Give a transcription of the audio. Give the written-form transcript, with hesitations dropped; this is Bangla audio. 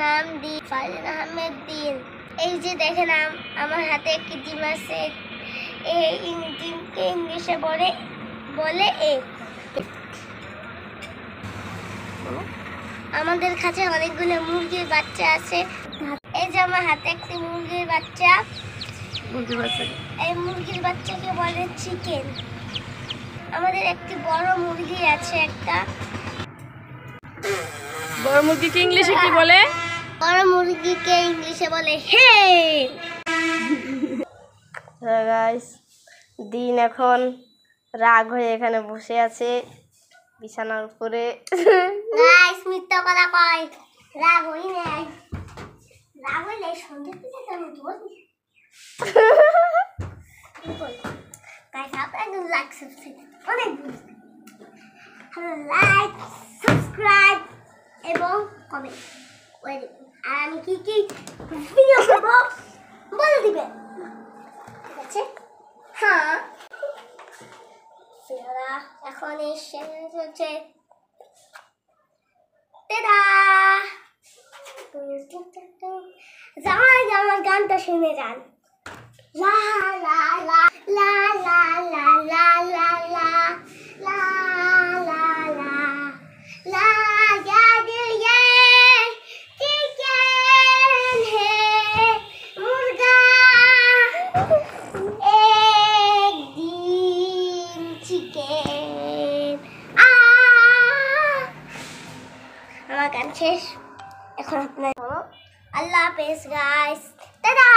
নাম দিন ফারজানা আহমেদ দিন। এই যে দেখেন আমার হাতে একটি ডিম আছে, এই ডিমকে ইংলিশে বলে এগ। আমাদের কাছে অনেকগুলো মুরগির বাচ্চা আছে। এই যে আমার হাতে একটি মুরগির বাচ্চা, এই মুরগির বাচ্চাকে বলে চিকেন। আমাদের একটি বড় মুরগি আছে একটা। বড় মুরগিকে ইংলিশে কি বলে? বড় মুরগিকে ইংলিশে বলে হেন। গাইস, দিন এখন রাগ হয়ে এখানে বসে আছে বিছানার উপরে। গাইস মিথ্যা কথা কয়, রাগ হই নাই, রাগ হইলে সন্ধ্যে পিছে যাবো তো। গাইস আপনারা লাইক সাবস্ক্রাইব অনেক লাইক সাবস্ক্রাইব এবং কমেন্ট করে দিবেন। আর আমি কি কি ভিডিও করব বলে দিবেন, ঠিক আছে? হ্যাঁ, এখন এসে হচ্ছে আমার গানটা শুনে যান। লা লা লা লা লা লা লা লা লা লা লা লা লা ये चिकन है मुर्गा एक दिन चिकन আমার গান শেষ। এখন আপনার আল্লাহ হাফেজ গাইস, টাটা।